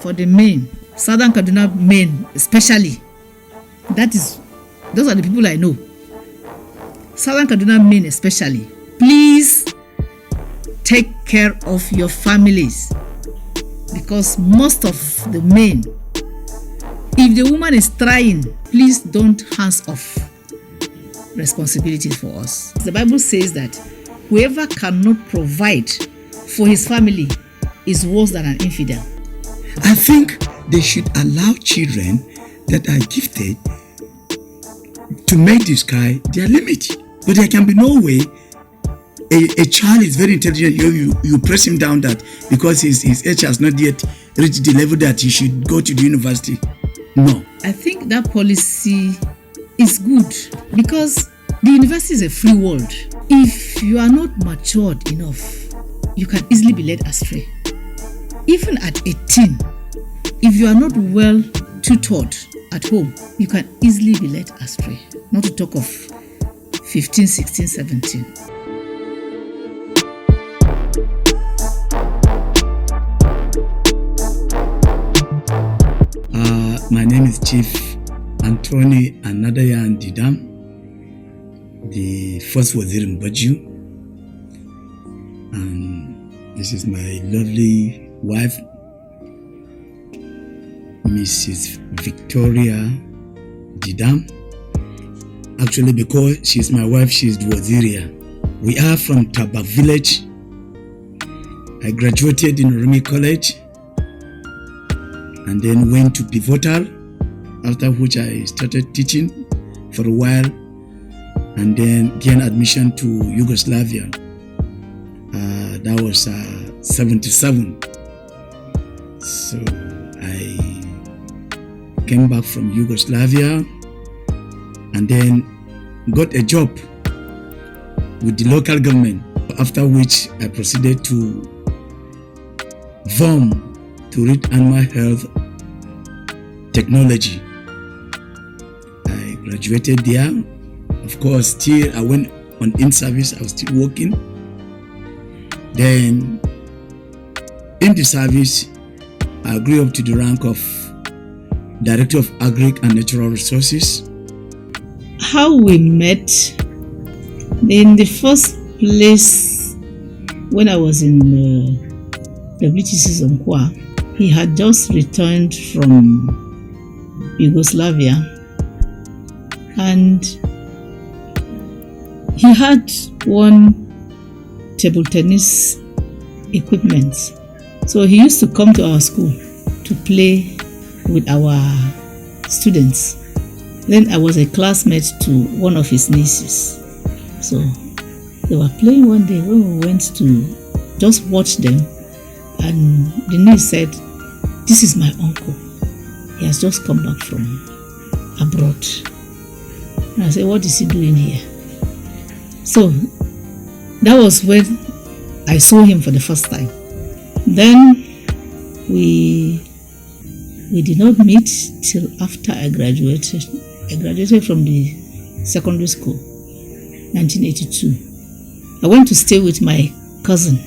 for the men, Southern Kaduna men especially. Those are the people I know. Southern Kaduna men especially. Please take care of your families, because most of the men, if the woman is trying, please don't hands off responsibilities for us. The Bible says that whoever cannot provide for his family is worse than an infidel. I think they should allow children that are gifted to make the sky their limit. But there can be no way a child is very intelligent, you press him down that because his age has not yet reached the level that he should go to the university. No. I think that policy is good because the university is a free world. If you are not matured enough, you can easily be led astray. Even at 18, if you are not well tutored at home, you can easily be led astray. Not to talk of 15, 16, 17. My name is Chief Anthony Anadayan Didam, the first Wazir in Baju, and this is my lovely wife, Mrs. Victoria Didam. Actually, because she's my wife, she's the Waziria. We are from Taba village. I graduated in Rumi College and then went to Pivotal, after which I started teaching for a while and then gained admission to Yugoslavia. That was 77. So I came back from Yugoslavia and then got a job with the local government, after which I proceeded to VOM to read animal health technology. I graduated there. Of course, still I went on in-service, I was still working. Then in the service, I grew up to the rank of Director of Agric and Natural Resources. How we met, in the first place, when I was in WTC Zonkwa, he had just returned from Yugoslavia and he had one table tennis equipment. So he used to come to our school to play with our students. Then I was a classmate to one of his nieces. So they were playing one day when we went to just watch them, and the niece said, "This is my uncle. He has just come back from abroad." And I said, "What is he doing here?" So that was when I saw him for the first time. Then we did not meet till after I graduated. I graduated from the secondary school, 1982. I went to stay with my cousin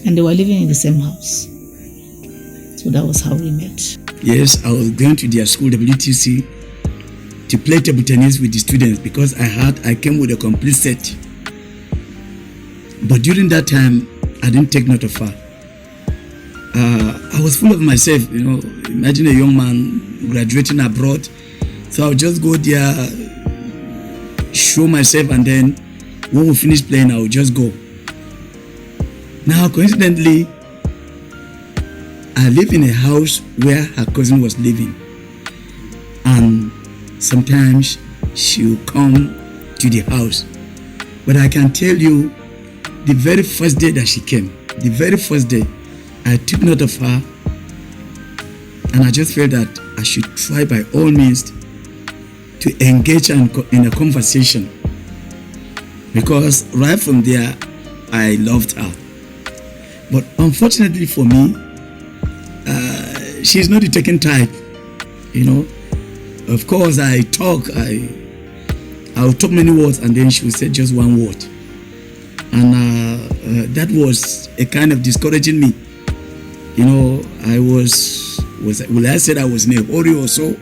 and they were living in the same house. So that was how we met. Yes, I was going to their school, WTC, to play table tennis with the students because I came with a complete set. But during that time, I didn't take note of her. I was full of myself, imagine a young man graduating abroad. So I'll just go there, show myself, and then when we finish playing, I'll just go. Now, coincidentally, I live in a house where her cousin was living. And sometimes she'll come to the house. But I can tell you, the very first day that she came, the very first day, I took note of her and I just felt that I should try by all means to engage in a conversation, because right from there I loved her. But unfortunately for me, she's not the taken type. Of course I'll talk many words and then she will say just one word, and that was a kind of discouraging me. I I said I was in a hurry or so.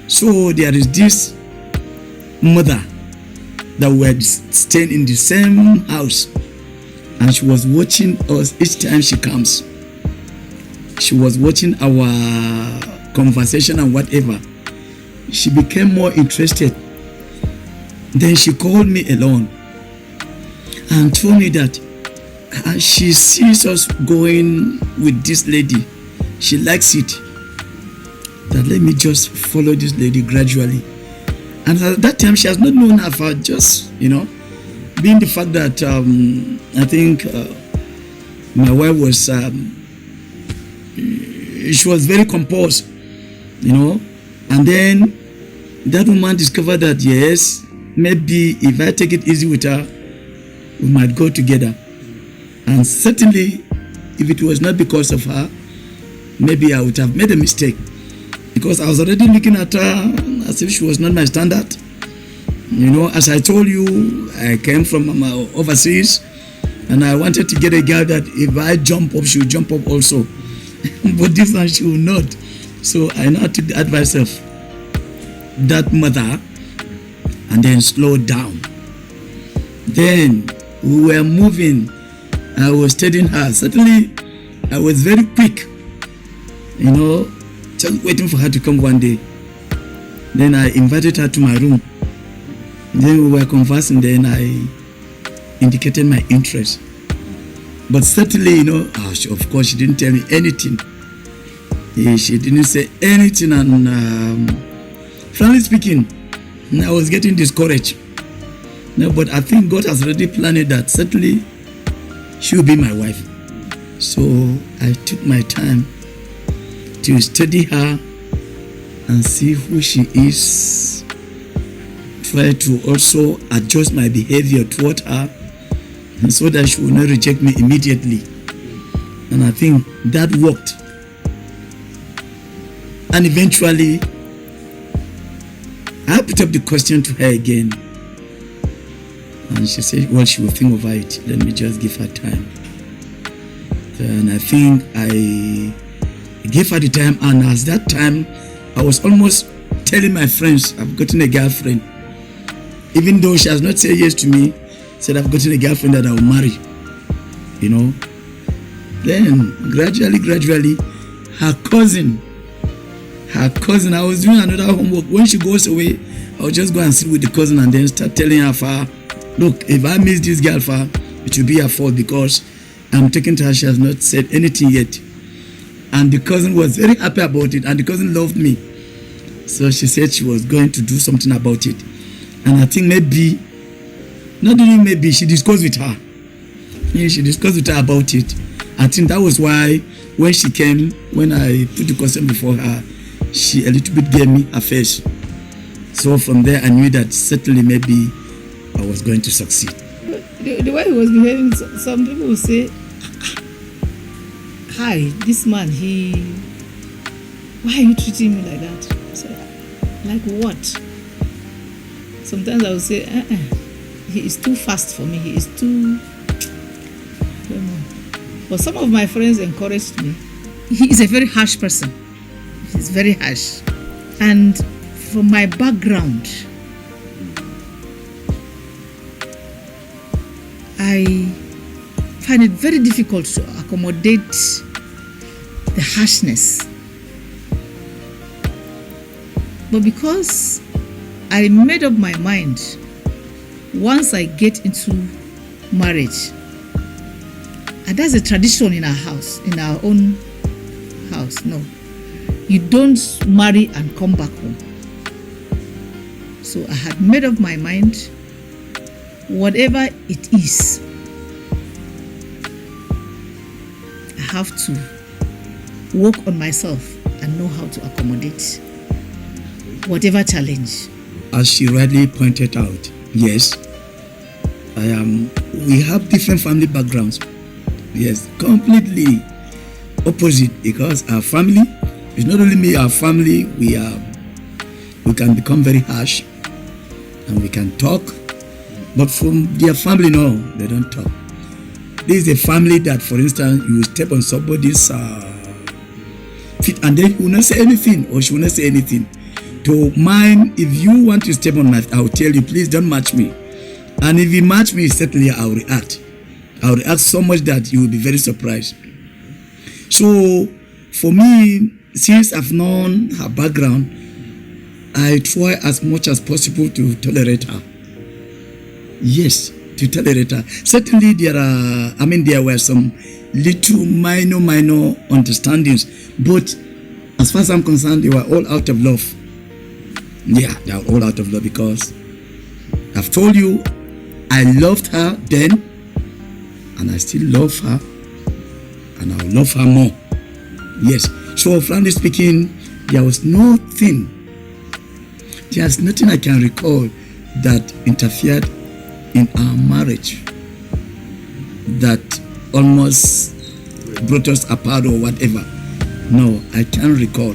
So there is this mother that were staying in the same house, and she was watching us each time she comes. She was watching our conversation and whatever. She became more interested. Then she called me alone and told me that she sees us going with this lady. She likes it. That let me just follow this lady gradually. And at that time, she has not known her for just, being the fact that I think my wife was, she was very composed, and then that woman discovered that, yes, maybe if I take it easy with her, we might go together. And certainly, if it was not because of her, maybe I would have made a mistake, because I was already looking at her as if she was not my standard. As I told you, I came from overseas, and I wanted to get a girl that if I jump up, she will jump up also. But this one, she will not. So I now took the advice of that mother and then slowed down. Then we were moving. I was telling her. Certainly, I was very quick, just waiting for her to come one day. Then I invited her to my room. Then we were conversing. Then I indicated my interest. But certainly, of course, she didn't tell me anything. She didn't say anything. And frankly speaking, I was getting discouraged. No, but I think God has already planned that certainly she will be my wife. So I took my time to study her and see who she is. Try to also adjust my behavior toward her, and so that she will not reject me immediately. And I think that worked. And eventually, I put up the question to her again. And she said, well, she will think over it. Let me just give her time. And I think I gave her the time. And at that time, I was almost telling my friends, I've gotten a girlfriend. Even though she has not said yes to me, said I've gotten a girlfriend that I will marry. Then gradually, her cousin, I was doing another homework. When she goes away, I'll just go and sit with the cousin and then start telling her, look, if I miss this girl, it will be her fault because I'm taking to her. She has not said anything yet. And the cousin was very happy about it, and the cousin loved me. So she said she was going to do something about it. And I think she discussed with her. Yeah, she discussed with her about it. I think that was why when she came, when I put the question before her, she a little bit gave me her face. So from there, I knew that certainly maybe I was going to succeed. The way he was behaving, some people will say, hi, this man, why are you treating me like that? So, like what? Sometimes I will say, he is too fast for me. He is too, I don't know. But some of my friends encouraged me. He is a very harsh person. He's very harsh. And from my background, I find it very difficult to accommodate the harshness. But because I made up my mind, once I get into marriage, and that's a tradition in our house, in our own house, no. You don't marry and come back home. So I had made up my mind, whatever it is, I have to work on myself and know how to accommodate whatever challenge. As she rightly pointed out, yes, we have different family backgrounds. Yes, completely opposite, because our family, it's not only me, our family, we can become very harsh and we can talk, but from their family, no, they don't talk. This is a family that, for instance, you step on somebody's feet and then you will not say anything, or she will not say anything. To mine, if you want to step on my, I will tell you, please don't match me. And if you match me, certainly I will react. I will react so much that you will be very surprised. So, for me, since I've known her background, I try as much as possible to tolerate her. Yes, to tolerate her. Certainly there were some little minor understandings, but as far as I'm concerned, they were all out of love. Yeah, they are all out of love, because I've told you, I loved her then, and I still love her, and I'll love her more. Yes. So, frankly speaking, there's nothing I can recall that interfered in our marriage that almost brought us apart or whatever. No, I can't recall.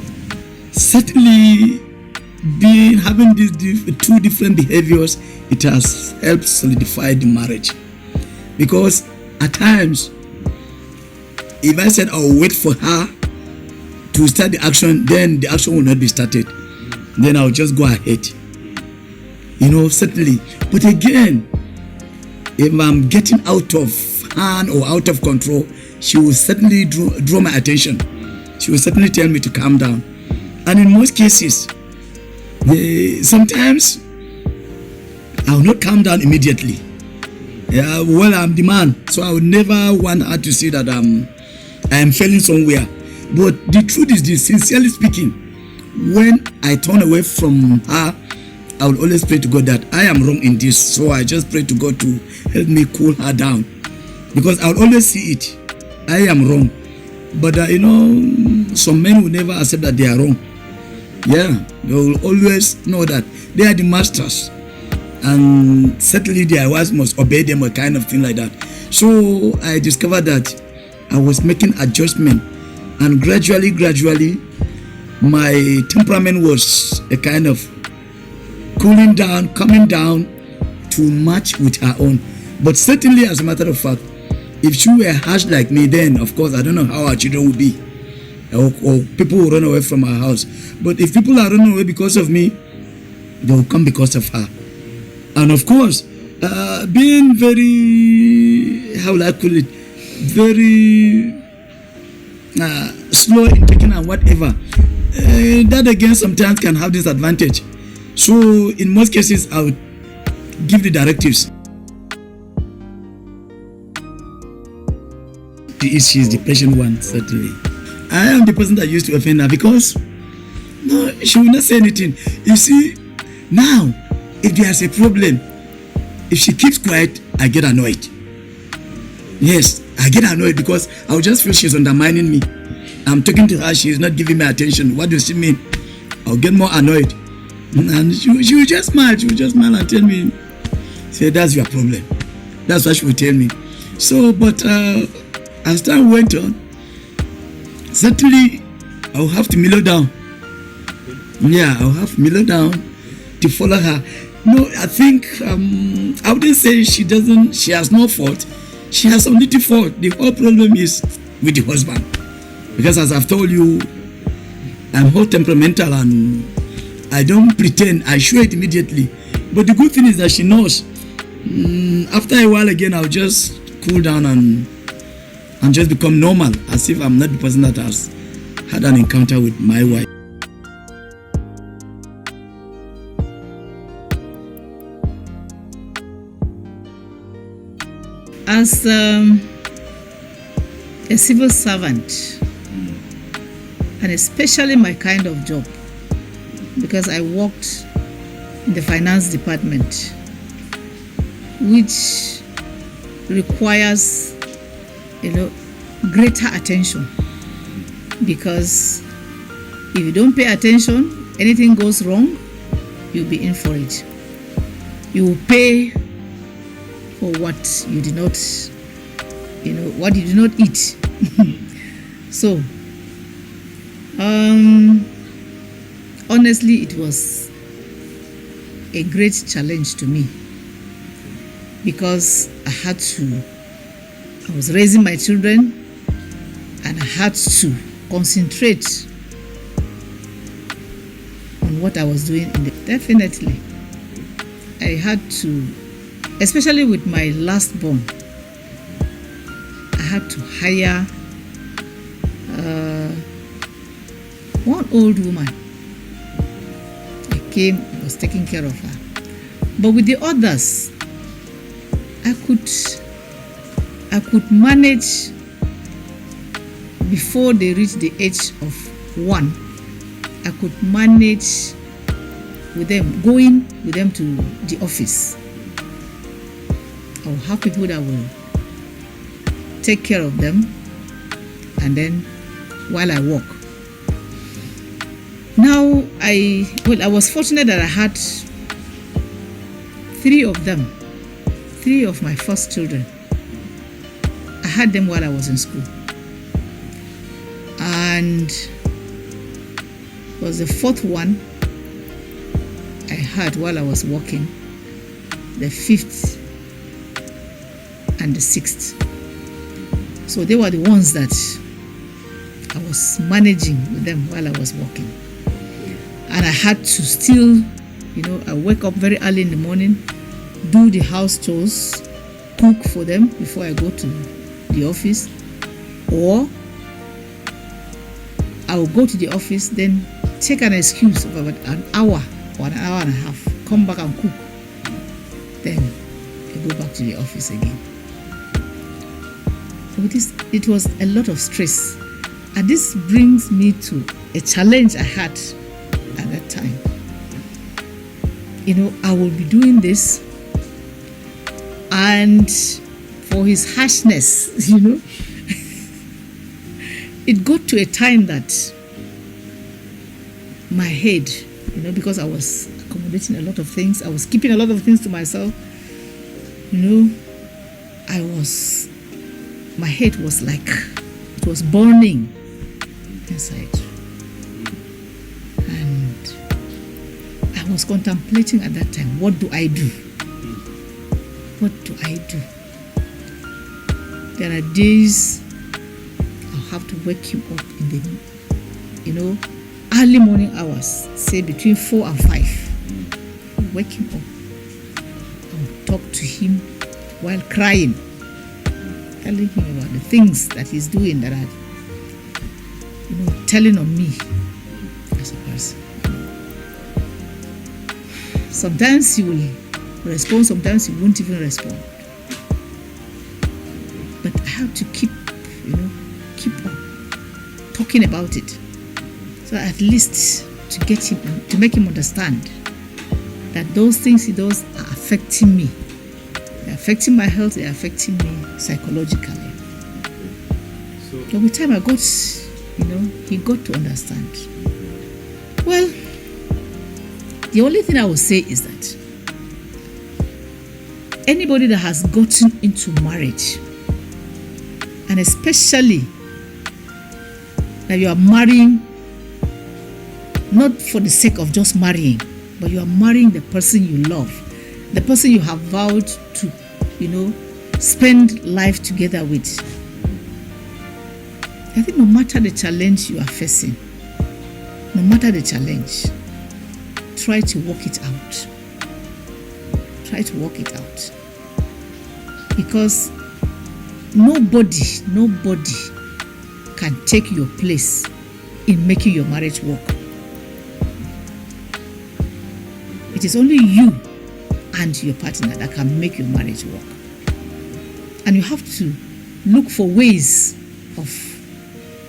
Certainly, having these two different behaviors, it has helped solidify the marriage. Because at times, if I said I'll wait for her to start the action, then the action will not be started. Then I'll just go ahead. Certainly. But again, if I'm getting out of hand or out of control, she will certainly draw my attention. She will certainly tell me to calm down. And in most cases, sometimes I will not calm down immediately. I'm the man, so I would never want her to see that I am failing somewhere. But the truth is this, sincerely speaking, when I turn away from her, I will always pray to God that I am wrong in this. So I just pray to God to help me cool her down. Because I will always see it. I am wrong. But some men will never accept that they are wrong. Yeah, they will always know that they are the masters. And certainly their wives must obey them, or kind of thing like that. So I discovered that I was making adjustment. And gradually, my temperament was a kind of cooling down, coming down to match with her own. But certainly, as a matter of fact, if she were harsh like me, then of course I don't know how our children would be, or people will run away from our house. But if people are running away because of me, they will come because of her. And of course, being very, how will I call it, very slow in taking and whatever, that again sometimes can have this advantage. So in most cases, I would give the directives. She is the patient one, certainly. I am the person that used to offend her, because no, she will not say anything. You see, now, if there's a problem, if she keeps quiet, I get annoyed. Yes, I get annoyed, because I will just feel she's undermining me. I'm talking to her, she's not giving me attention. What does she mean? I'll get more annoyed. And she will just smile. She will just smile and tell me, say, that's your problem. That's what she will tell me. So, but as time went on, certainly I'll have to mellow down. Yeah, I'll have to mellow down to follow her. No, I think I wouldn't say she has no fault. She has some little fault. The whole problem is with the husband. Because as I've told you, I'm hot temperamental and I don't pretend. I show it immediately. But the good thing is that she knows. After a while again, I'll just cool down and just become normal, as if I'm not the person that has had an encounter with my wife. As a civil servant, and especially my kind of job, because I worked in the finance department, which requires greater attention, because if you don't pay attention, anything goes wrong, you'll be in for it. You will pay for what you did not, what you did not eat. So, honestly, it was a great challenge to me, because I had to I was raising my children, and I had to concentrate on what I was doing. Definitely, I had to, especially with my last born, I had to hire one old woman. I came, I was taking care of her. But with the others, I could manage before they reached the age of 1. I could manage with them, going with them to the office. I will have people that will take care of them, and then while I work. Now, I was fortunate that I had 3 of them, 3 of my first children. I had them while I was in school. And it was the 4th one I had while I was working, the 5th and the 6th. So they were the ones that I was managing with them while I was working. And I had to still, I wake up very early in the morning, do the house chores, cook for them before I go to the office, or I will go to the office, then take an excuse of about an hour or an hour and a half, come back and cook, then I go back to the office again. So it was a lot of stress, and this brings me to a challenge I had at that time. I will be doing this, and for his harshness, it got to a time that my head, because I was accommodating a lot of things, I was keeping a lot of things to myself, my head was like, it was burning inside. And I was contemplating at that time, what do I do? What do I do? There are days I'll have to wake him up in the, early morning hours, say between 4 and 5. I'll wake him up. I'll talk to him while crying, telling him about the things that he's doing that are, telling on me as a person. Sometimes he will respond, sometimes he won't even respond. But I have to keep on talking about it. So at least to make him understand that those things he does are affecting me. They're affecting my health, they're affecting me psychologically. So with time I got, he got to understand. Well, the only thing I will say is that anybody that has gotten into marriage, and especially that you are marrying not for the sake of just marrying, but you are marrying the person you love, the person you have vowed to, spend life together with. I think no matter the challenge you are facing, no matter the challenge, try to work it out. Try to work it out. Because nobody can take your place in making your marriage work. It is only you and your partner that can make your marriage work. And you have to look for ways of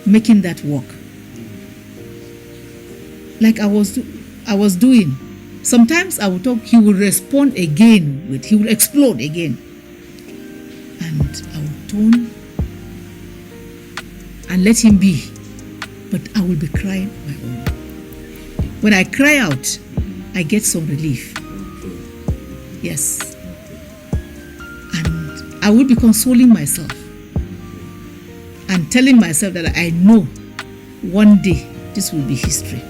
making that work. Like I was doing. Sometimes I will talk, he will respond again he will explode again. And I will tone and let him be. But I will be crying my own. When I cry out, I get some relief. Yes. And I will be consoling myself and telling myself that I know one day this will be history.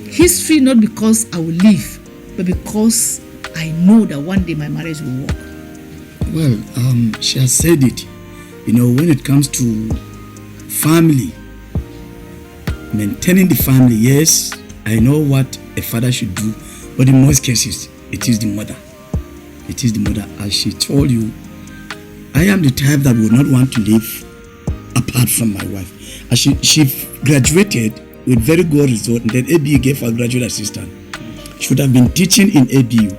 History not because I will live, but because I know that one day my marriage will work. Well, she has said it. You know, when it comes to family, maintaining the family, yes, I know what a father should do, but in most cases, it is the mother. It is the mother. As she told you, I am the type that would not want to live apart from my wife. As she graduated with very good result, and then ABU gave her graduate assistant. She would have been teaching in ABU.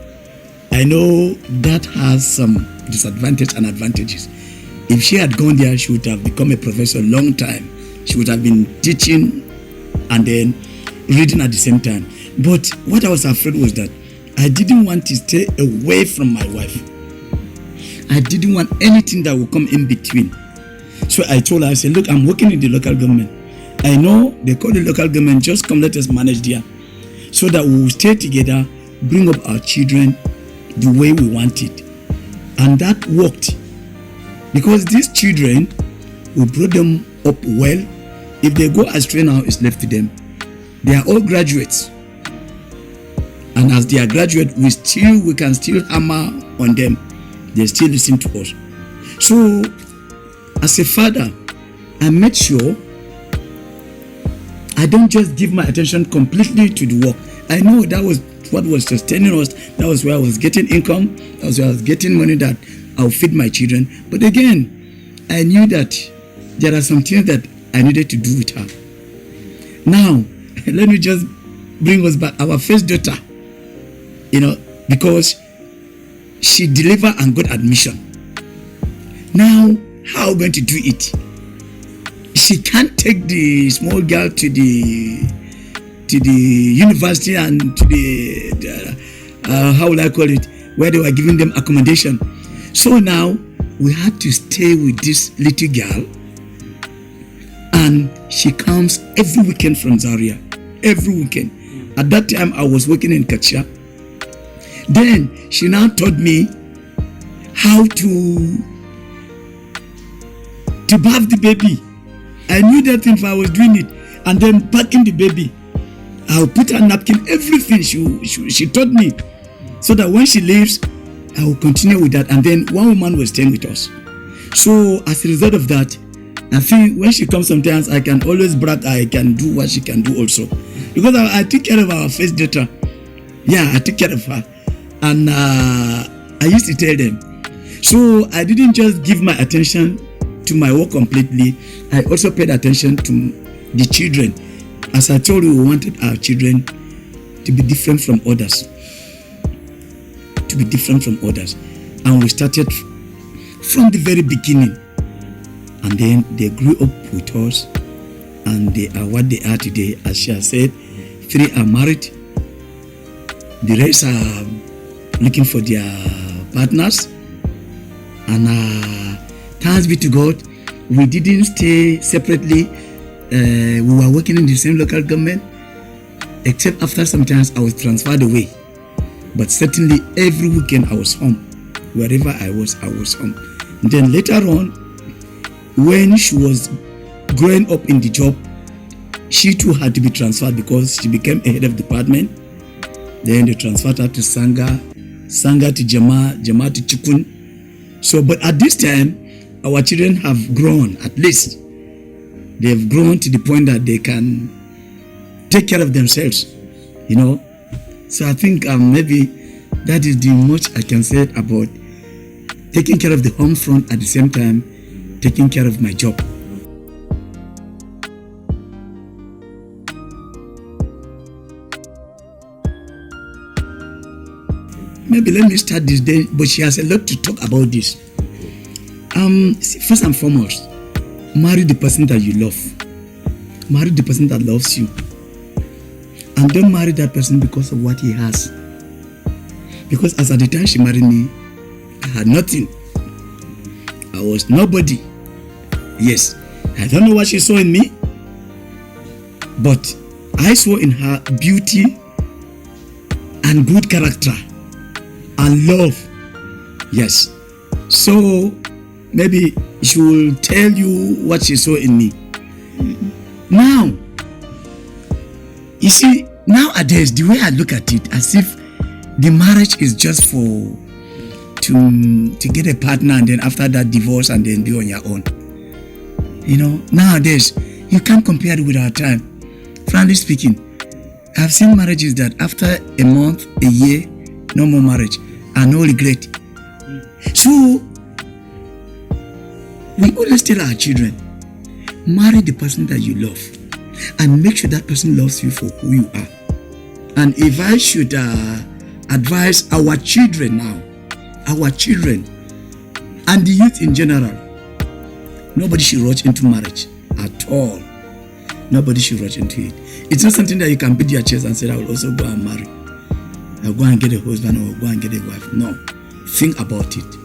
I know that has some disadvantages and advantages. If she had gone there, she would have become a professor a long time. She would have been teaching and then reading at the same time. But what I was afraid was that I didn't want to stay away from my wife. I didn't want anything that would come in between. So I told her, I said, look, I'm working in the local government. I know they call the local government, just come let us manage there. So that we will stay together, bring up our children the way we want it. And that worked. Because these children, we brought them up well. If they go astray now, it's left to them. They are all graduates. And as they are graduates, we can still hammer on them. They still listen to us. So, as a father, I make sure I don't just give my attention completely to the work. I know that was what was sustaining us. That was where I was getting income. That was where I was getting money that I'll feed my children. But again, I knew that there are some things that I needed to do with her. Now, let me just bring us back. Our first daughter, because she delivered and got admission. Now, how are we going to do it? She can't take the small girl to the university and to the how will I call it, where they were giving them accommodation. So now we had to stay with this little girl, and she comes every weekend from Zaria. Every weekend. At that time I was working in Kacha. Then she now taught me how to bath the baby. I knew that thing if I was doing it. And then packing the baby, I'll put her napkin, everything she taught me, so that when she leaves, I will continue with that. And then one woman was staying with us. So as a result of that, I think when she comes sometimes, I can always brag I can do what she can do also. Because I took care of our first daughter. Yeah, I took care of her. And I used to tell them. So I didn't just give my attention to my work completely. I also paid attention to the children. As I told you, we wanted our children to be different from others. To be different from others. And we started from the very beginning. And then they grew up with us. And they are what they are today. As she has said, 3 are married. The rest are looking for their partners. And thanks be to God, we didn't stay separately. We were working in the same local government, except after sometimes I was transferred away. But certainly every weekend I was home. Wherever I was home. And then later on, when she was growing up in the job, she too had to be transferred because she became a head of department. Then they transferred her to Sanga to Jama to Chikun. So, but at this time, our children have grown, at least. They have grown to the point that they can take care of themselves, So I think maybe that is the much I can say about taking care of the home front at the same time, taking care of my job. Maybe let me start this day, but she has a lot to talk about this. First and foremost, marry the person that you love. Marry the person that loves you. And don't marry that person because of what he has. Because as at the time she married me, I had nothing. I was nobody. Yes, I don't know what she saw in me, but I saw in her beauty and good character and love. Yes. So maybe she will tell you what she saw in me. Now, you see, nowadays, the way I look at it, as if the marriage is just for to get a partner, and then after that divorce, and then be on your own. Nowadays you can't compare it with our time. Frankly speaking, I've seen marriages that after a month, a year, no more marriage and no regret. So we always tell our children, marry the person that you love and make sure that person loves you for who you are. And if I should advise our children now, our children and the youth in general, nobody should rush into marriage at all. Nobody should rush into it. It's not something that you can beat your chest and say, I will also go and marry. I'll go and get a husband or go and get a wife. No. Think about it.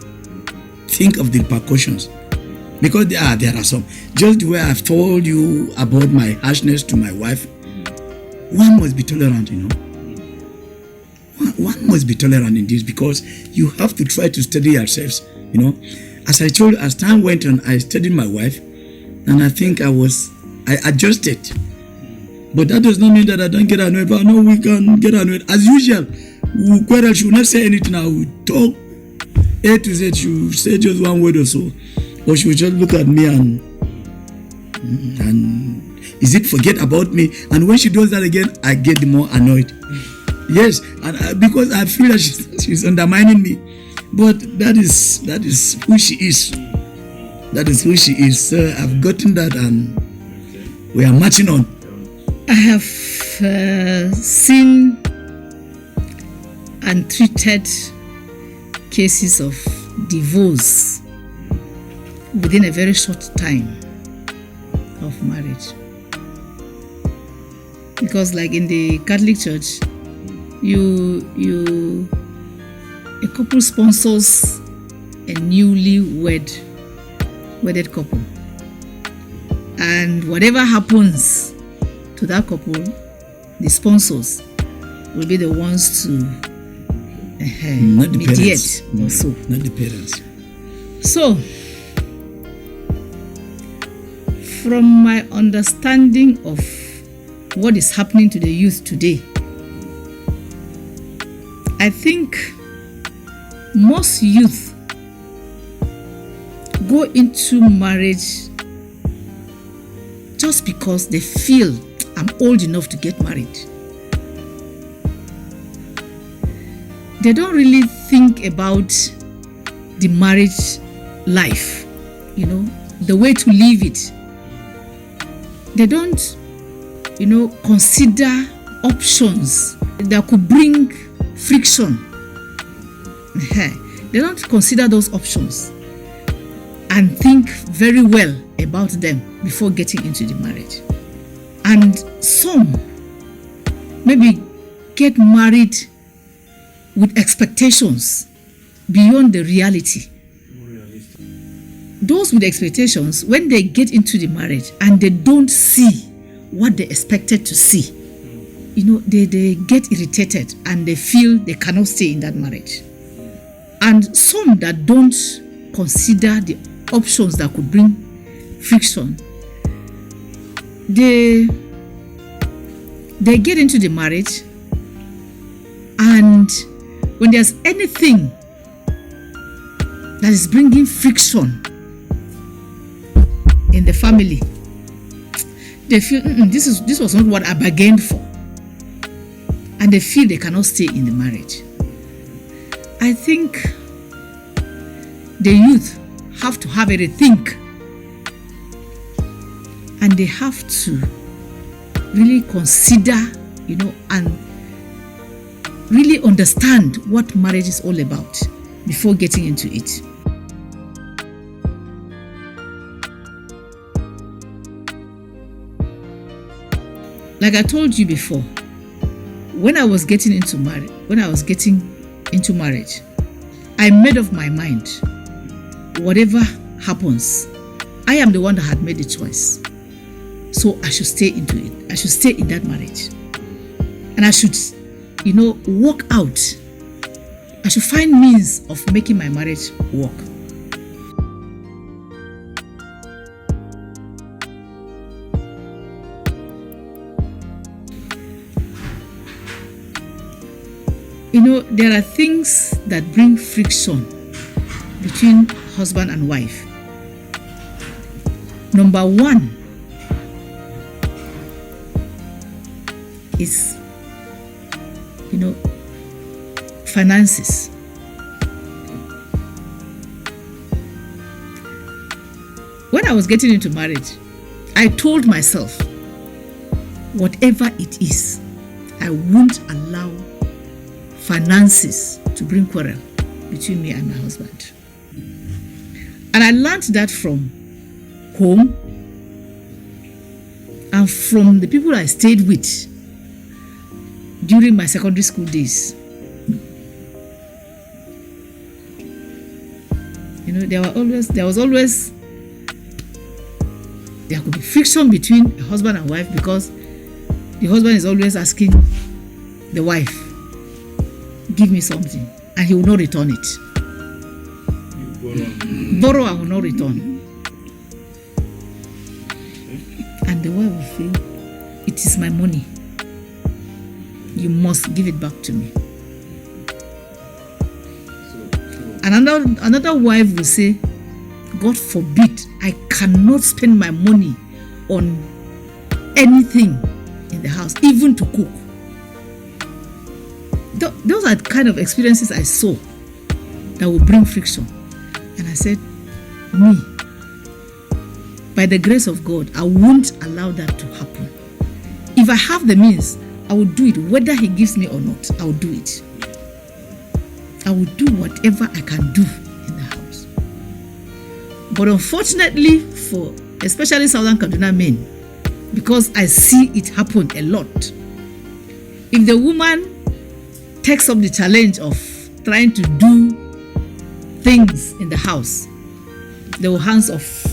Think of the repercussions. Because there are some. Just the way I've told you about my harshness to my wife, one must be tolerant, One must be tolerant in this, because you have to try to study yourselves, As I told you, as time went on, I studied my wife, and I think I adjusted. But that does not mean that I don't get annoyed. But I know we can get annoyed. As usual, she will not say anything. I will talk A to Z. She will say just one word or so. Or she will just look at me and is it forget about me? And when she does that again, I get more annoyed. Yes, and because I feel that she's undermining me. But that is who she is. That is who she is. So I've gotten that, and we are marching on. I have seen and treated cases of divorce within a very short time of marriage. Because like in the Catholic Church, a couple sponsors a newly wedded couple, and whatever happens to that couple, the sponsors will be the ones to not the mediate parents. also. Not the parents. So, from my understanding of what is happening to the youth today, I think most youth go into marriage just because they feel I'm old enough to get married. They don't really think about the marriage life, the way to live it. They don't, consider options that could bring friction. They don't consider those options and think very well about them before getting into the marriage. And some maybe get married with expectations beyond the reality. Those with expectations, when they get into the marriage and they don't see what they expected to see, they get irritated and they feel they cannot stay in that marriage. And some that don't consider the options that could bring friction, they get into the marriage, and when there's anything that is bringing friction in the family, they feel this was not what I bargained for, and they feel they cannot stay in the marriage. I think the youth have to have a rethink, and they have to really consider, and really understand what marriage is all about before getting into it. Like I told you before, when I was getting into marriage, I made up my mind. Whatever happens, I am the one that had made the choice. So I should stay into it. I should stay in that marriage. And I should, work out. I should find means of making my marriage work. There are things that bring friction between husband and wife. Number one is, finances. When I was getting into marriage, I told myself, whatever it is, I won't allow finances to bring quarrel between me and my husband. And I learned that from home and from the people I stayed with during my secondary school days. There could be friction between a husband and wife because the husband is always asking the wife, give me something, and he will not return it. Borrow and will not return. And the wife will feel, it is my money. You must give it back to me. And another wife will say, God forbid, I cannot spend my money on anything in the house, even to cook. Those are the kind of experiences I saw that will bring friction. And I said, me, by the grace of God, I won't allow that to happen. If I have the means, I will do it. Whether he gives me or not, I will do it. I will do whatever I can do in the house. But unfortunately for especially Southern Kaduna men, because I see it happen a lot, if the woman takes up the challenge of trying to do things in the house, they will hands off.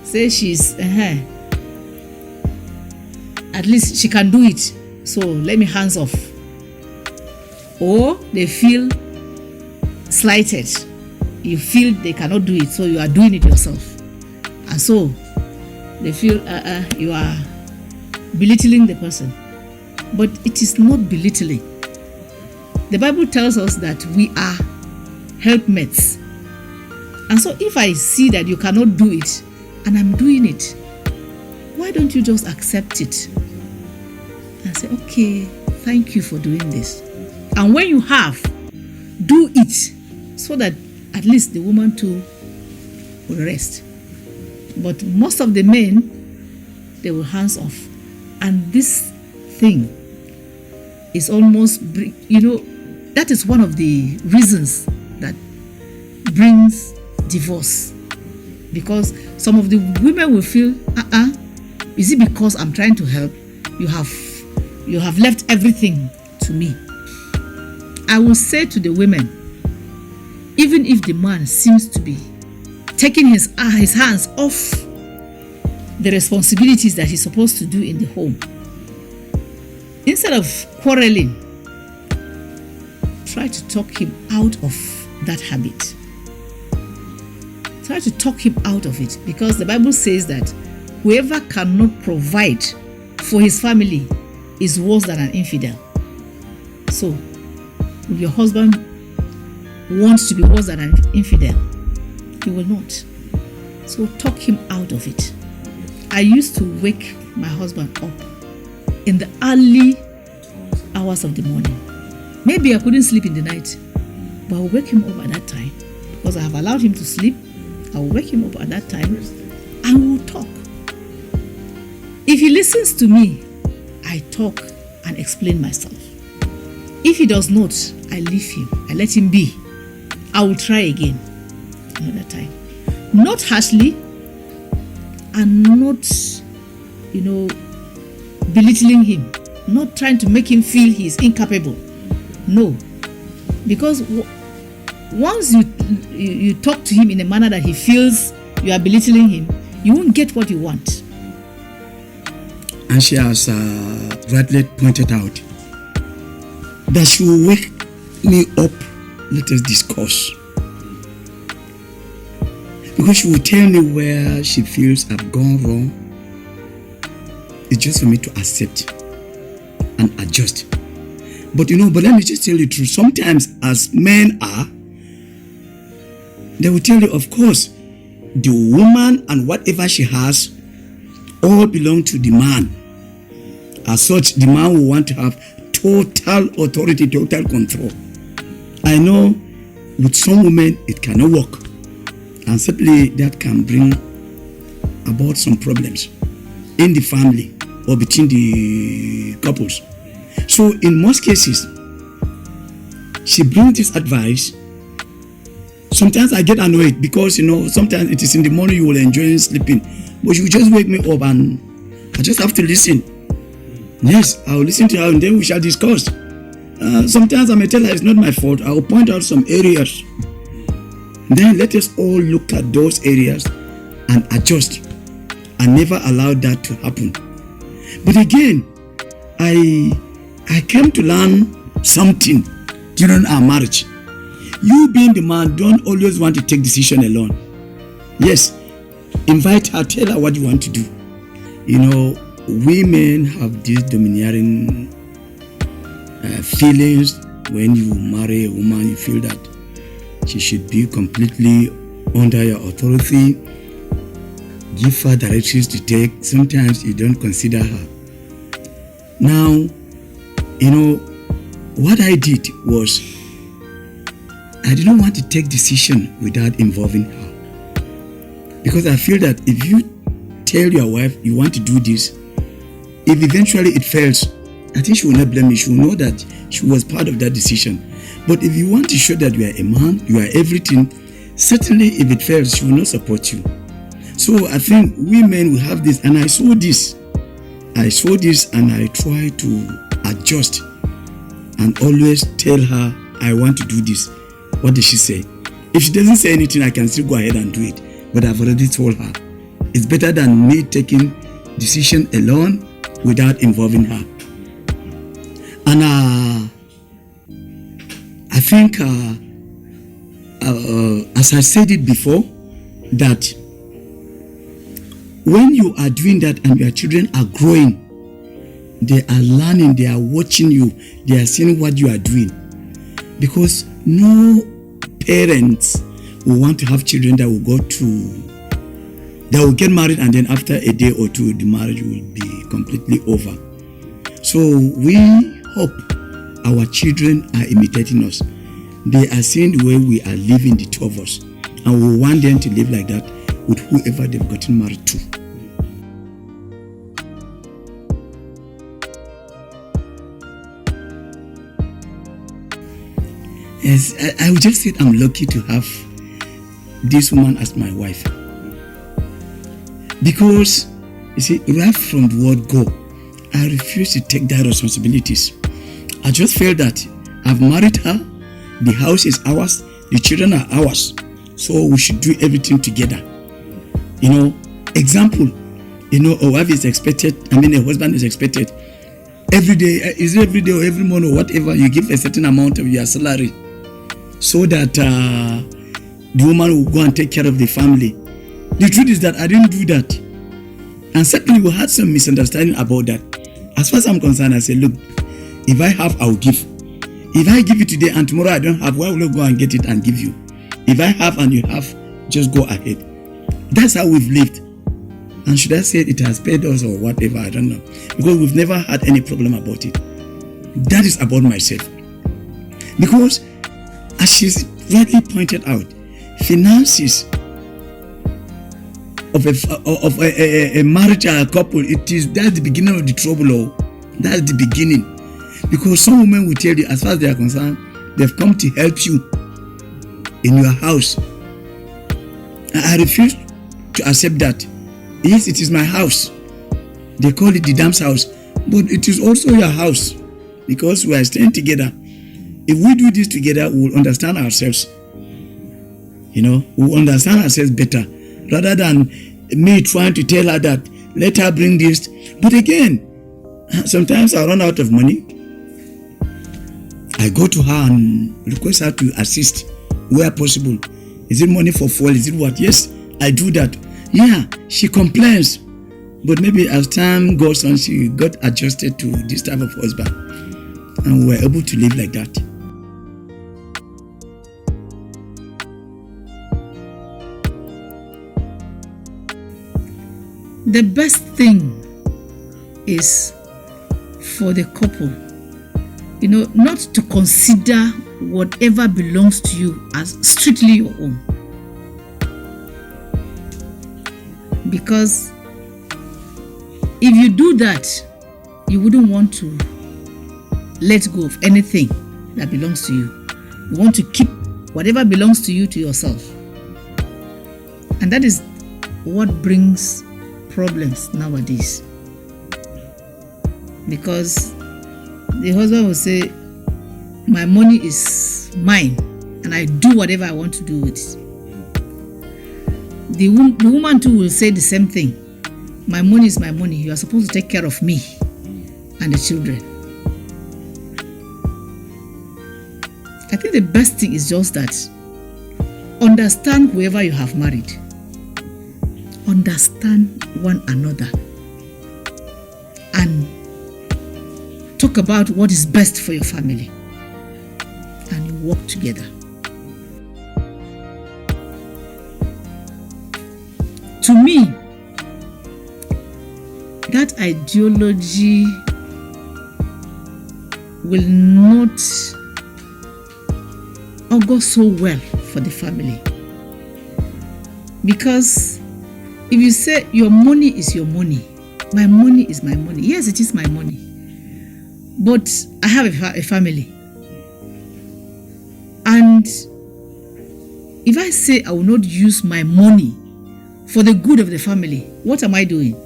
Say she's at least she can do it, so let me hands off. Or they feel slighted. You feel they cannot do it, so you are doing it yourself. And so they feel you are belittling the person. But it is not belittling. The Bible tells us that we are helpmates. And so if I see that you cannot do it and I'm doing it, why don't you just accept it and say, okay, thank you for doing this. And when you have, do it so that at least the woman too will rest. But most of the men, they will hands off. And this thing is almost, that is one of the reasons that brings divorce. Because some of the women will feel, is it because I'm trying to help? You have left everything to me. I will say to the women, even if the man seems to be taking his hands off the responsibilities that he's supposed to do in the home, instead of quarreling, try to talk him out of that habit. Try to talk him out of it, because the Bible says that whoever cannot provide for his family is worse than an infidel. So, if your husband wants to be worse than an infidel, he will not. So talk him out of it. I used to wake my husband up in the early hours of the morning. Maybe I couldn't sleep in the night, but I will wake him up at that time because I have allowed him to sleep. I will wake him up at that time and we will talk. If he listens to me, I talk and explain myself. If he does not, I leave him. I let him be. I will try again another time. Not harshly and not, belittling him. Not trying to make him feel he is incapable. No. Because once you talk to him in a manner that he feels you are belittling him, you won't get what you want. And she has rightly pointed out that she will wake me up, let us discuss. Because she will tell me where she feels I've gone wrong. It's just for me to accept and adjust. But let me just tell you the truth. Sometimes as men are, They will tell you, of course, the woman and whatever she has all belong to the man. As such, the man will want to have total authority, total control. I know with some women it cannot work, and certainly that can bring about some problems in the family or between the couples. So in most cases, she brings this advice. Sometimes I get annoyed because, sometimes it is in the morning you will enjoy sleeping, but you just wake me up and I just have to listen. Yes, I will listen to her and then we shall discuss. Sometimes I may tell her it's not my fault. I will point out some areas. Then let us all look at those areas and adjust and never allow that to happen. But again, I came to learn something during our marriage. You being the man don't always want to take decision alone. Yes, invite her, tell her what you want to do. Women have these domineering feelings. When you marry a woman, you feel that she should be completely under your authority. Give her directions to take. Sometimes you don't consider her. Now, what I did was I didn't want to take decision without involving her, because I feel that if you tell your wife you want to do this, if eventually it fails, I think she will not blame me. She will know that she was part of that decision. But if you want to show that you are a man, you are everything, certainly if it fails, she will not support you. So I think women will have this, and I saw this and I try to adjust and always tell her I want to do this. What does she say? If she doesn't say anything, I can still go ahead and do it. But I've already told her it's better than me taking decision alone without involving her. And I think, as I said it before, that when you are doing that and your children are growing, they are learning, they are watching you, they are seeing what you are doing. Because no parents will want to have children that will get married and then after a day or two, the marriage will be completely over. So we hope our children are imitating us. They are seeing the way we are living, the two of us. And we want them to live like that with whoever they've gotten married to. Yes, I would just say I'm lucky to have this woman as my wife. Because, you see, right from the word go, I refuse to take that responsibilities. I just felt that I've married her, the house is ours, the children are ours, so we should do everything together. Example, a wife is expected, a husband is expected every day, is it every day or every month or whatever, you give a certain amount of your salary so that the woman will go and take care of the family. The truth is that I didn't do that. And certainly we had some misunderstanding about that. As far as I'm concerned, I said, look, if I have, I will give. If I give it today and tomorrow I don't have, why will I go and get it and give you? If I have and you have, just go ahead. That's how we've lived. And should I say it has paid us or whatever, I don't know. Because we've never had any problem about it. That is about myself. Because, as she's rightly pointed out, finances of a marriage or a couple, that's the beginning of the trouble. That's the beginning. Because some women will tell you, as far as they are concerned, they've come to help you in your house. And I refuse to accept that. Yes, it is my house. They call it Didam's house, but it is also your house, because we are staying together. If we do this together, we will understand ourselves. We will understand ourselves better, rather than me trying to tell her that let her bring this. But again, sometimes I run out of money. I go to her and request her to assist where possible. Is it money for fuel? Is it what? Yes, I do that. Yeah, she complains, but maybe as time goes on, she got adjusted to this type of husband, and we were able to live like that. The best thing is for the couple, not to consider whatever belongs to you as strictly your own. Because if you do that, you wouldn't want to let go of anything that belongs to you. You want to keep whatever belongs to you to yourself. And that is what brings problems nowadays. Because the husband will say, my money is mine and I do whatever I want to do with it. The woman too will say the same thing. My money is my money. You are supposed to take care of me and the children. I think the best thing is just that understand whoever you have married. Understand one another. And talk about what is best for your family. And you work together. To me, that ideology will not augur so well for the family. Because if you say your money is your money, my money is my money. Yes, it is my money. But I have a family. And if I say I will not use my money for the good of the family, what am I doing?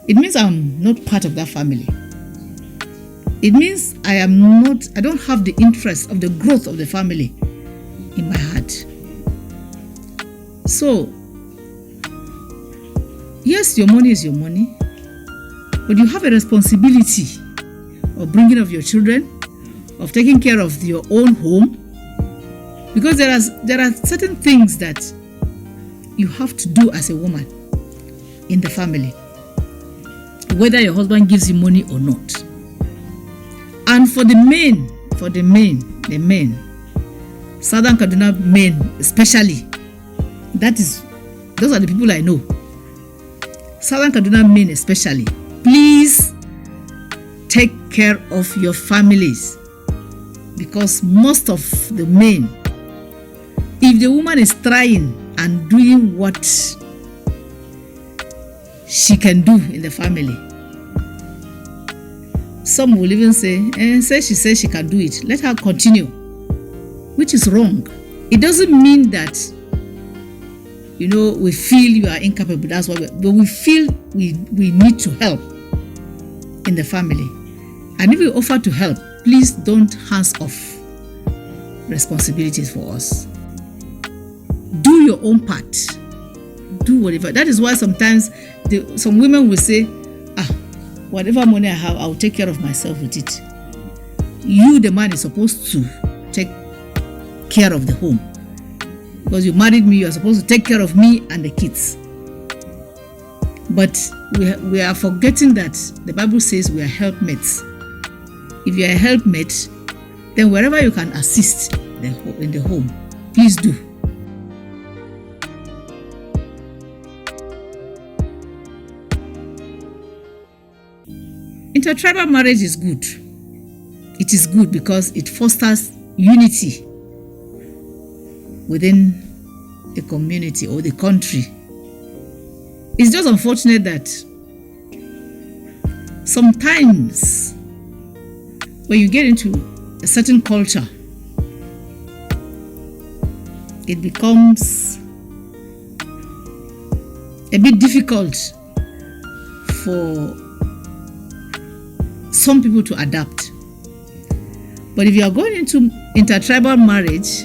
It means I'm not part of that family. It means I don't have the interest of the growth of the family in my heart. So, yes, your money is your money, but you have a responsibility of bringing up your children, of taking care of your own home, because there are certain things that you have to do as a woman in the family, whether your husband gives you money or not. And for the men, Southern Kaduna men especially, those are the people I know. Southern Kaduna men especially, please take care of your families, because most of the men, if the woman is trying and doing what she can do in the family, some will even say she says she can do it, let her continue, which is wrong. It doesn't mean that we feel you are incapable, that's why but we feel we need to help in the family. And if we offer to help, please don't hands off responsibilities for us. Do your own part. Do whatever. That is why sometimes some women will say, whatever money I have, I'll take care of myself with it. You, the man, is supposed to take care of the home. Because you married me, you are supposed to take care of me and the kids. But we are forgetting that the Bible says we are helpmates. If you are a helpmate, then wherever you can assist in the home, please do. Intertribal marriage is good. It is good because it fosters unity within the community or the country. It's just unfortunate that sometimes when you get into a certain culture, it becomes a bit difficult for some people to adapt. But if you are going into intertribal marriage,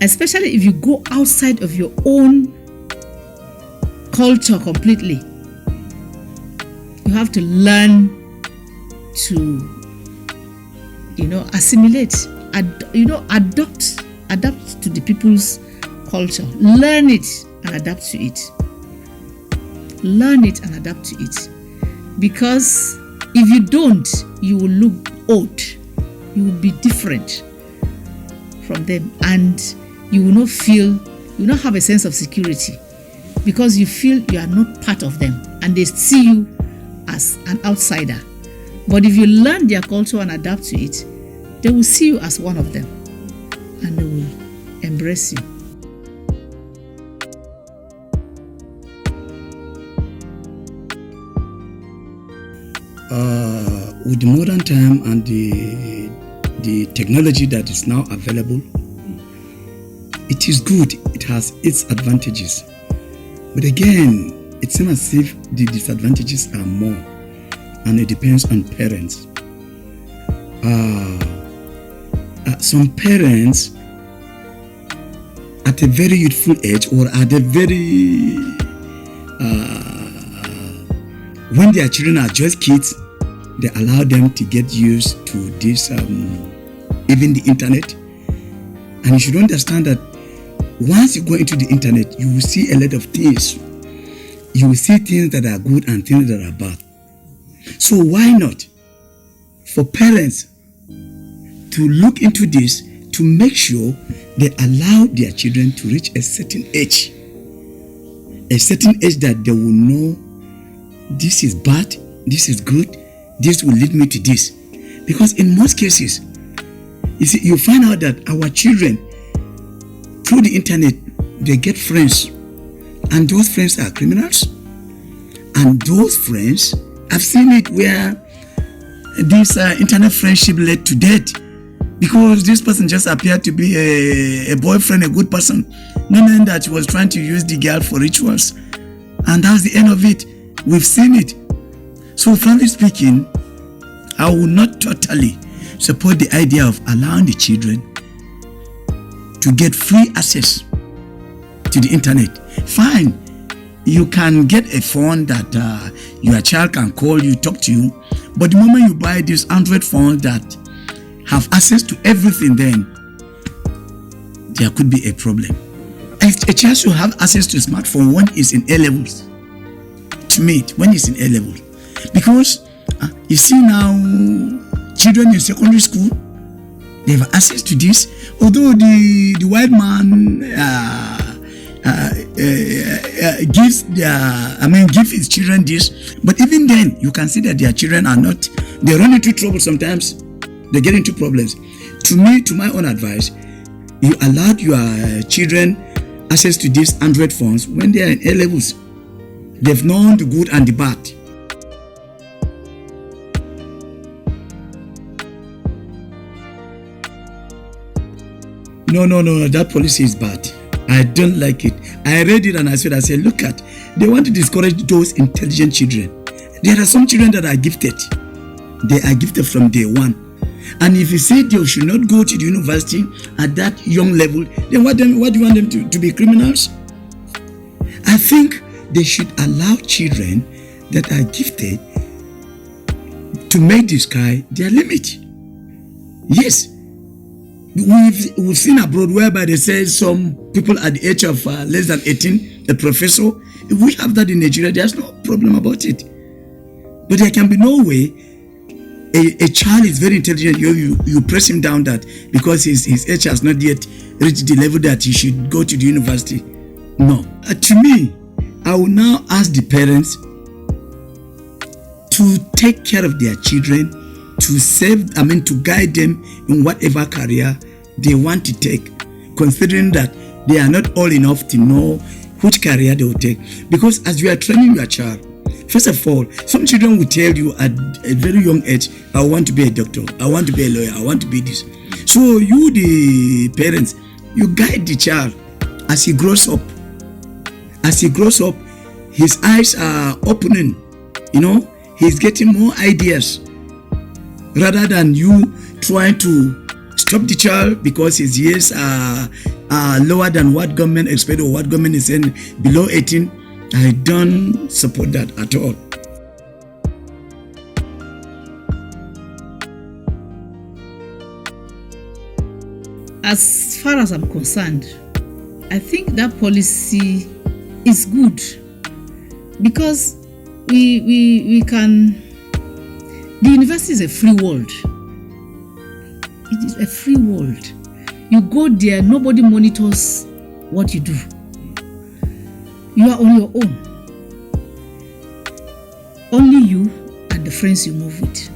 especially if you go outside of your own culture completely, you have to learn to assimilate, adapt to the people's culture. Learn it and adapt to it. Learn it and adapt to it. Because if you don't, you will look odd. You will be different from them, and you will not have a sense of security because you feel you are not part of them and they see you as an outsider. But if you learn their culture and adapt to it, they will see you as one of them and they will embrace you. With the modern time and the technology that is now available, it is good. It has its advantages. But again, it seems as if the disadvantages are more, and it depends on parents. Some parents at a very youthful age, or at a very when their children are just kids, they allow them to get used to this, even the internet. And you should understand that once you go into the internet, you will see a lot of things. You will see things that are good and things that are bad. So why not for parents to look into this, to make sure they allow their children to reach a certain age that they will know this is bad, this is good, this will lead me to this. Because in most cases, you see, you find out that our children, through the internet, they get friends, and those friends are criminals. And those friends, I've seen it where this internet friendship led to death, because this person just appeared to be a boyfriend, a good person, knowing that he was trying to use the girl for rituals, and that's the end of it. We've seen it. So frankly speaking, I will not totally support the idea of allowing the children to get free access to the internet. Fine, you can get a phone that your child can call you, talk to you, but the moment you buy this Android phone that have access to everything, then there could be a problem. A child should have access to a smartphone when he's in A levels. To me, when he's in A level, because you see now children in secondary school, they have access to this. Although the white man give his children this, but even then you can see that their children are not. They run into trouble sometimes. They get into problems. To me, to my own advice, you allowed your children access to these Android phones when they are in A levels. They've known the good and the bad. No, that policy is bad. I don't like it. I read it and I said, look at, they want to discourage those intelligent children. There are some children that are gifted. They are gifted from day one. And if you say they should not go to the university at that young level, then what do you want them to be criminals? I think they should allow children that are gifted to make the sky their limit. Yes, we've seen abroad whereby they say some people at the age of less than 18, a professor. If we have that in Nigeria, there's no problem about it. But there can be no way a child is very intelligent. You press him down that because his age has not yet reached the level that he should go to the university. No. To me, I will now ask the parents to take care of their children, to guide them in whatever career they want to take, considering that they are not old enough to know which career they will take. Because as you are training your child, first of all, some children will tell you at a very young age, I want to be a doctor, I want to be a lawyer, I want to be this. So you, the parents, you guide the child as he grows up. As he grows up, his eyes are opening, he's getting more ideas, rather than you trying to stop the child because his years are lower than what government expects or what government is saying below 18. I don't support that at all. As far as I'm concerned, I think that policy is good, because we can. The university is a free world. It is a free world. You go there, nobody monitors what you do. You are on your own. Only you and the friends you move with.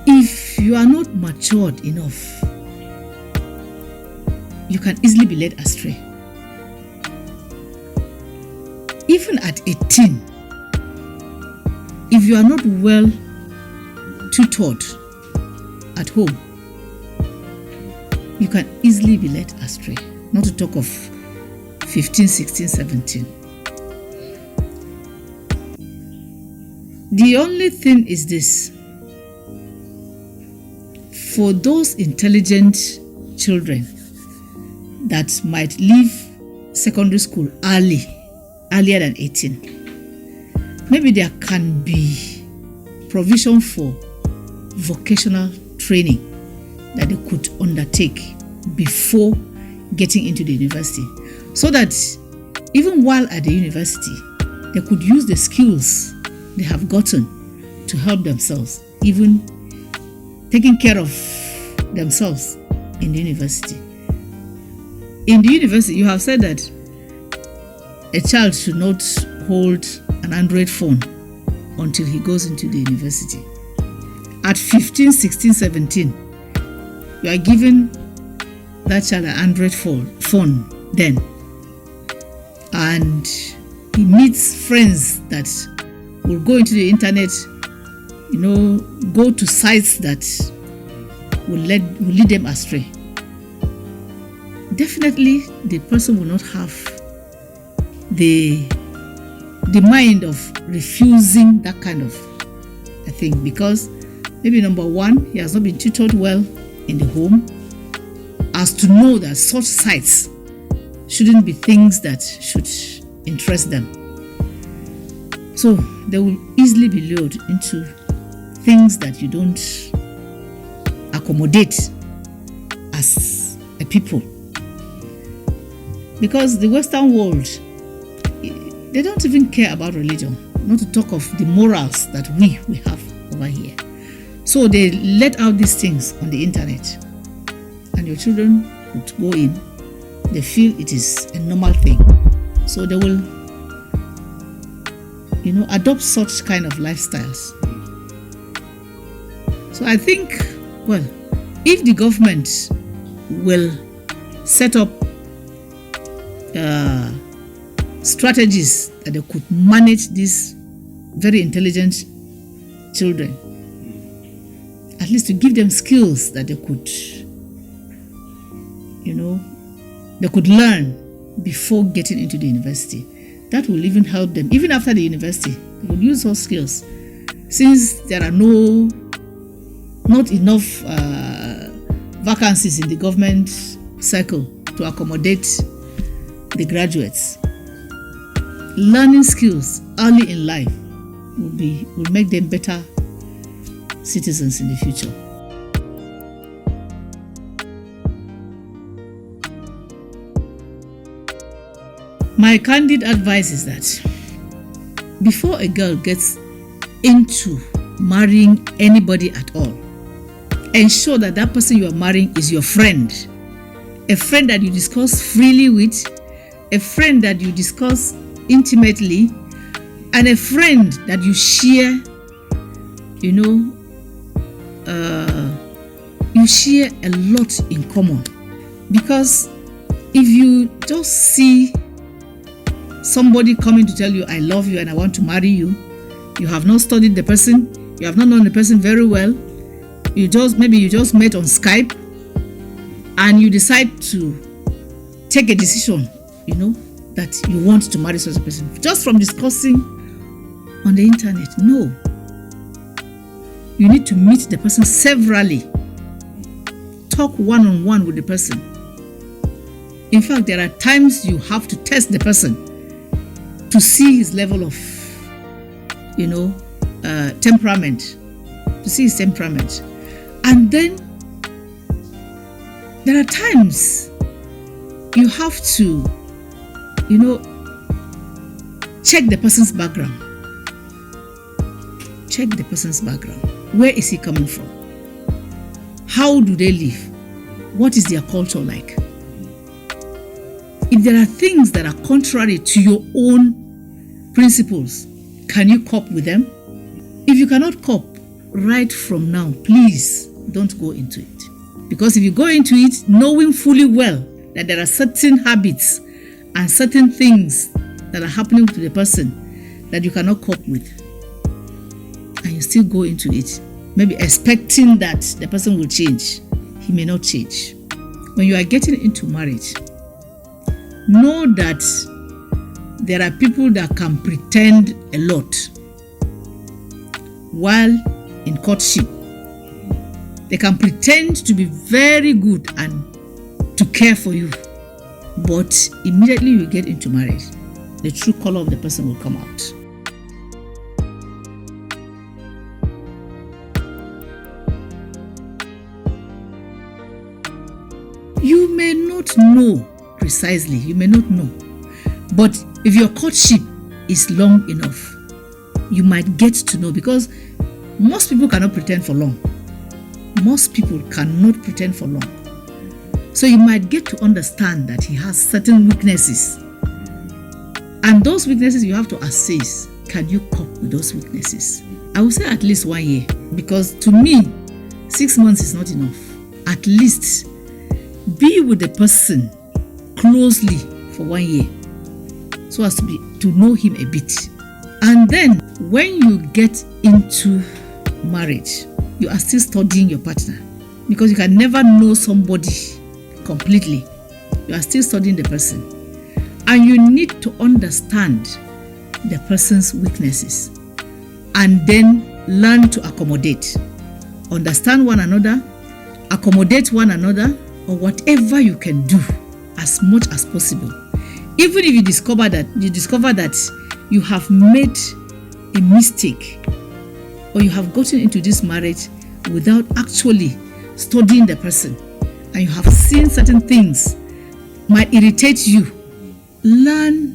If you are not matured enough, you can easily be led astray. Even at 18, if you are not well tutored at home, you can easily be led astray. Not to talk of 15, 16, 17. The only thing is this: for those intelligent children that might leave secondary school earlier than 18, maybe there can be provision for vocational training that they could undertake before getting into the university, so that even while at the university, they could use the skills they have gotten to help themselves, even taking care of themselves in the university. In the university, you have said that a child should not hold an Android phone until he goes into the university. At 15, 16, 17, you are giving that child an Android phone then. And he meets friends that will go into the internet, go to sites that will lead them astray. Definitely, the person will not have the mind of refusing that kind of a thing, because maybe number one, he has not been tutored well in the home as to know that such sites shouldn't be things that should interest them. So they will easily be lured into things that you don't accommodate as a people. Because the Western world, they don't even care about religion, not to talk of the morals that we have over here. So they let out these things on the internet, and your children would go in. They feel it is a normal thing. So they will, adopt such kind of lifestyles. So I think, well, if the government will set up strategies that they could manage these very intelligent children, at least to give them skills that they could, they could learn before getting into the university. That will even help them. Even after the university, they will use those skills. Since there are not enough vacancies in the government circle to accommodate the graduates, learning skills early in life will make them better citizens in the future. My candid advice is that before a girl gets into marrying anybody at all, ensure that that person you are marrying is your friend, a friend that you discuss freely with, a friend that you discuss intimately, and a friend that you share, you share a lot in common. Because if you just see somebody coming to tell you, I love you and I want to marry you, you have not studied the person, you have not known the person very well, maybe you just met on Skype, and you decide to take a decision, that you want to marry such a person just from discussing on the internet. No. You need to meet the person severally. Talk one-on-one with the person. In fact, there are times you have to test the person to see his level of, temperament. To see his temperament. And then there are times you have to, check the person's background. Check the person's background. Where is he coming from? How do they live? What is their culture like? If there are things that are contrary to your own principles, can you cope with them? If you cannot cope, right from now, please don't go into it. Because if you go into it knowing fully well that there are certain habits and certain things that are happening to the person that you cannot cope with, and you still go into it, maybe expecting that the person will change, he may not change. When you are getting into marriage, know that there are people that can pretend a lot while in courtship. They can pretend to be very good and to care for you, but immediately you get into marriage, the true color of the person will come out. You may not know precisely, you may not know, but if your courtship is long enough, you might get to know, because most people cannot pretend for long. Most people cannot pretend for long. So you might get to understand that he has certain weaknesses. And those weaknesses you have to assess. Can you cope with those weaknesses? I would say at least 1 year, because to me, 6 months is not enough. At least be with the person closely for 1 year, so as to know him a bit. And then when you get into marriage, you are still studying your partner, because you can never know somebody completely. You are still studying the person, and you need to understand the person's weaknesses and then learn to accommodate. Understand one another, accommodate one another, or whatever you can do as much as possible. Even if you discover that you have made a mistake, or you have gotten into this marriage without actually studying the person, and you have seen certain things might irritate you, learn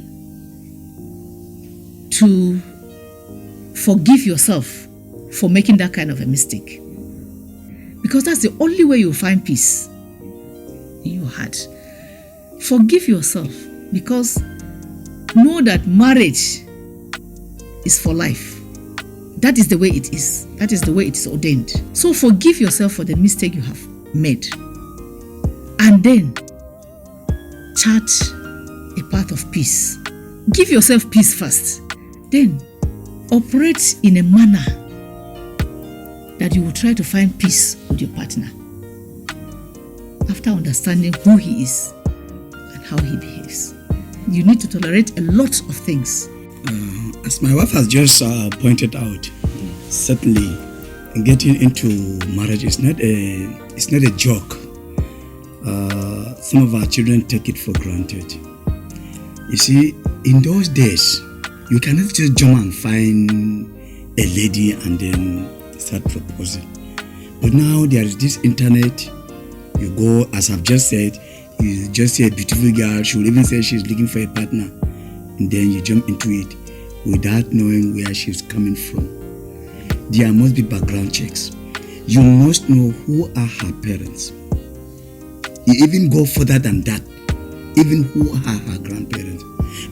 to forgive yourself for making that kind of a mistake, because that's the only way you'll find peace in your heart. Forgive yourself, because know that marriage is for life. That is the way it is. That is the way it is ordained. So forgive yourself for the mistake you have made, and then chart a path of peace. Give yourself peace first, then operate in a manner that you will try to find peace with your partner after understanding who he is and how he behaves. You need to tolerate a lot of things. As my wife has just pointed out, certainly getting into marriage is not a joke. Some of our children take it for granted. You see, in those days, you cannot just jump and find a lady and then start proposing. But now there is this internet. You go, as I've just said, you just see a beautiful girl. She will even say she's looking for a partner, and then you jump into it without knowing where she's coming from. There must be background checks. You must know who are her parents. You even go further than that. Even who are her grandparents.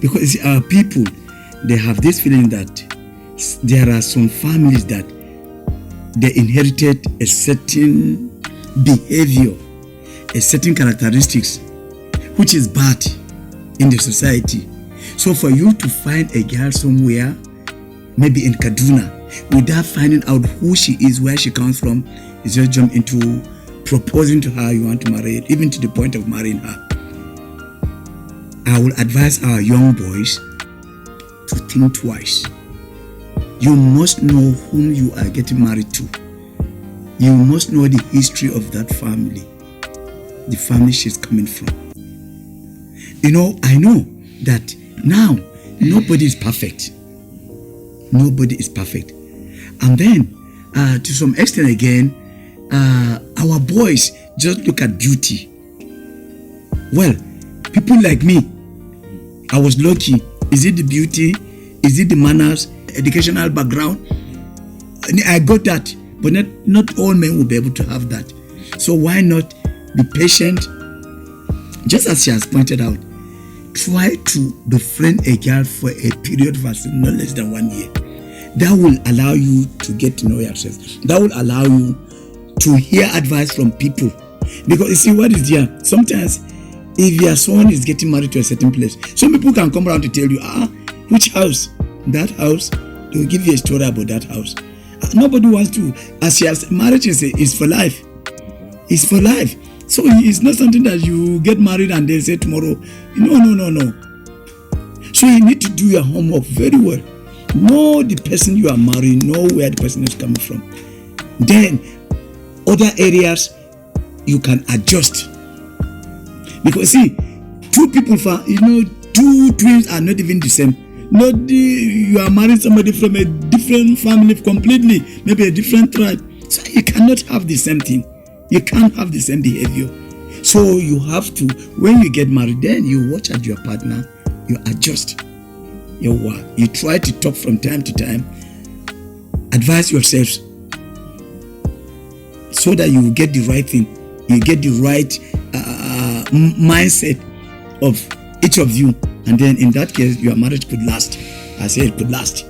Because you see, our people, they have this feeling that there are some families that they inherited a certain behavior, a certain characteristics, which is bad in the society. So for you to find a girl somewhere, maybe in Kaduna, without finding out who she is, where she comes from, you just jump into proposing to her, you want to marry her, even to the point of marrying her. I will advise our young boys to think twice. You must know whom you are getting married to. You must know the history of that family, the family she's coming from. You know, I know that now nobody is perfect. Nobody is perfect. And then, to some extent again, our boys just look at beauty. Well, people like me, I was lucky. Is it the beauty? Is it the manners, educational background? I got that, but not all men will be able to have that. So why not be patient? Just as she has pointed out, try to befriend a girl for a period of no less than 1 year. That will allow you to get to know yourself. That will allow you to hear advice from people. Because you see what is there? Sometimes if your son is getting married to a certain place, some people can come around to tell you, which house? That house? They will give you a story about that house. Nobody wants to. As marriage is for life. It's for life. So it's not something that you get married and they say tomorrow, no. So you need to do your homework very well. Know the person you are marrying, know where the person is coming from. Then other areas you can adjust. Because see, two people, two twins are not even the same. You are marrying somebody from a different family completely, maybe a different tribe. So you cannot have the same thing. You can't have the same behavior. So you have to, when you get married, then you watch at your partner, you adjust your work. You try to talk from time to time, advise yourselves so that you will get the right thing. You get the right mindset of each of you. And then in that case, your marriage could last. I say it could last.